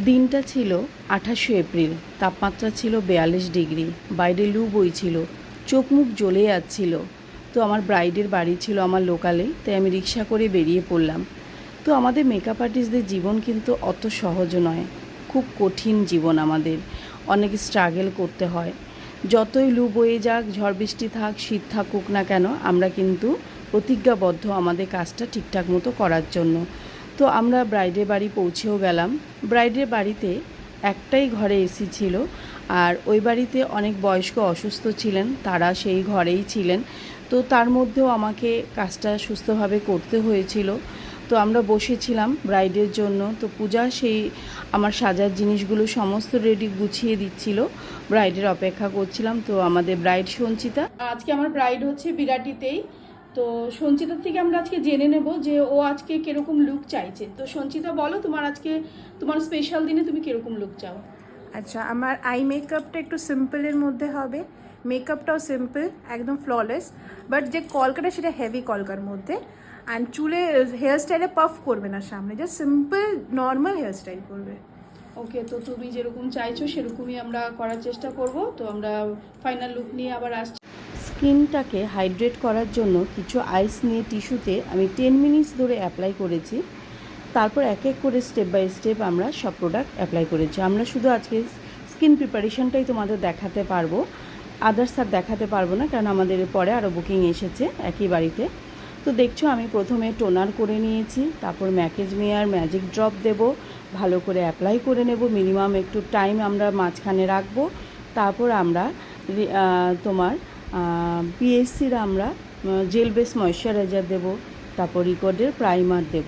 দিনটা ছিল 28শে এপ্রিল। তাপমাত্রা ছিল 42 ডিগ্রি। বাইরে লু বইছিল, চোখ মুখ জ্বলে যাচ্ছিল। তো আমার ব্রাইডের বাড়ি ছিল আমার লোকালেই, তাই আমি রিক্সা করে বেরিয়ে পড়লাম। তো আমাদের মেকআপ আর্টিস্টদের জীবন কিন্তু অত সহজ নয়, খুব কঠিন জীবন আমাদের। অনেক স্ট্রাগল করতে হয়। যতই লু বয়ে যাক, ঝড় বৃষ্টি থাক, শীত থাকুক না কেন, আমরা কিন্তু প্রতিজ্ঞাবদ্ধ আমাদের কাজটা ঠিকঠাক মতো করার জন্য। তো আমরা ব্রাইডের বাড়ি পৌঁছেও গেলাম। ব্রাইডের বাড়িতে একটাই ঘরে এসি ছিল, আর ওই বাড়িতে অনেক বয়স্ক অসুস্থ ছিলেন, তারা সেই ঘরেই ছিলেন। তো তার মধ্যেও আমাকে কাজটা সুস্থভাবে করতে হয়েছিল। তো আমরা বসেছিলাম ব্রাইডের জন্য। তো পূজা সেই আমার সাজার জিনিসগুলো সমস্ত রেডি গুছিয়ে দিচ্ছিল, ব্রাইডের অপেক্ষা করছিলাম। তো আমাদের ব্রাইড সঞ্চিতা, আজকে আমার ব্রাইড হচ্ছে বিরাটিতেই। তো সঞ্চিতার থেকে আমরা আজকে জেনে নেব যে ও আজকে কিরকম লুক চাইছে। তো সঞ্চিতা, বলো তোমার আজকে তোমার স্পেশাল দিনে তুমি কিরকম লুক চাও? আচ্ছা, আমার আই মেকআপটা একটু সিম্পলের মধ্যে হবে, মেকআপটাও সিম্পল, একদম ফ্ললেস, বাট যে কলকাটা সেটা হেভি কলকার মধ্যে। অ্যান্ড চুলে হেয়ার স্টাইলে পাফ করবে না সামনে, just simple normal hair style করবে। ওকে, তো তুমি যেরকম চাইছো সেরকমই আমরা করার চেষ্টা করব। তো আমরা ফাইনাল লুক নিয়ে আবার আসছি। স্কিনটাকে হাইড্রেট করার জন্য কিছু আইস নিয়ে টিস্যুতে আমি 10 মিনিটস ধরে অ্যাপ্লাই করেছি। তারপর এক এক করে স্টেপ বাই স্টেপ আমরা সব প্রোডাক্ট অ্যাপ্লাই করেছি। আমরা শুধু আজকে স্কিন প্রিপারেশনটাই তোমাদের দেখাতে পারবো, আদার্স আর দেখাতে পারবো না, কারণ আমাদের পরে আরও বুকিং এসেছে একই বাড়িতে। তো দেখছো আমি প্রথমে টোনার করে নিয়েছি, তারপর ম্যাকেজ মেয়ার ম্যাজিক ড্রপ দেব, ভালো করে অ্যাপ্লাই করে নেব। মিনিমাম একটু টাইম আমরা মাঝখানে রাখবো। তারপর আমরা তোমার পিএসসির আমরা জেল বেস ময়শ্চারাইজার দেব, তারপর রিকর্ডের প্রাইমার দেব।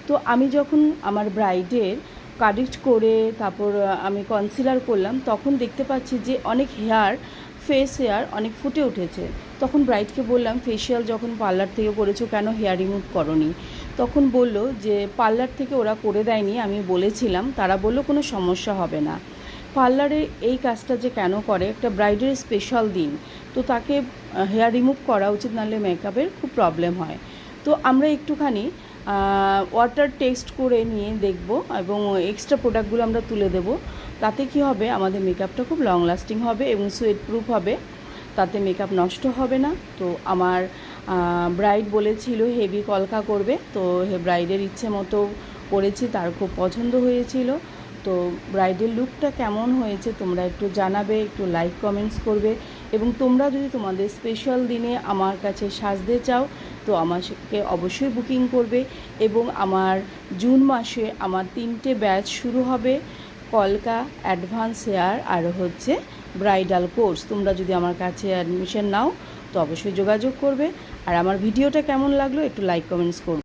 তো আমি যখন আমার ব্রাইডের কারেক্ট করে তারপর আমি কনসিলার করলাম, তখন দেখতে পাচ্ছি যে অনেক ফেস হেয়ার অনেক ফুটে উঠেছে। তখন ব্রাইডকে বললাম, ফেসিয়াল যখন পার্লার থেকে করেছো কেন হেয়ার রিমুভ করোনি? তখন বলল যে পার্লার থেকে ওরা করে দেয়নি, আমি বলেছিলাম। তারা বলল কোনো সমস্যা হবে না। পার্লারে এই কাজটা যে কেন করে, একটা ব্রাইডের স্পেশাল দিন, তো তাকে হেয়ার রিমুভ করা উচিত, নাহলে মেকআপের খুব প্রবলেম হয়। তো আমরা একটুখানি ওয়াটার টেস্ট করে নিয়ে দেখব এবং এক্সট্রা প্রোডাক্টগুলো আমরা তুলে দেব। তাতে কি হবে, আমাদের মেকআপটা খুব লং লাস্টিং হবে এবং সুয়েট প্রুফ হবে, তাতে মেকআপ নষ্ট হবে না। তো আমার ব্রাইড বলেছিল হেভি কলকা করবে, তো ব্রাইডের ইচ্ছে মতো করেছি, তার খুব পছন্দ হয়েছিল। তো ব্রাইডের লুকটা কেমন হয়েছে তোমরা একটু জানাবে, একটু লাইক কমেন্টস করবে। এবং তোমরা যদি তোমাদের স্পেশাল দিনে আমার কাছে সাজতে চাও, তো আমাকে অবশ্যই বুকিং করবে। এবং আমার জুন মাসে আমার 3টে ব্যাচ শুরু হবে, কলকা, অ্যাডভান্স হেয়ার আর হচ্ছে ব্রাইডাল কোর্স। তোমরা যদি আমার কাছে অ্যাডমিশন নাও, তো অবশ্যই যোগাযোগ করবে। আর আমার ভিডিওটা কেমন লাগলো একটু লাইক কমেন্টস করবে।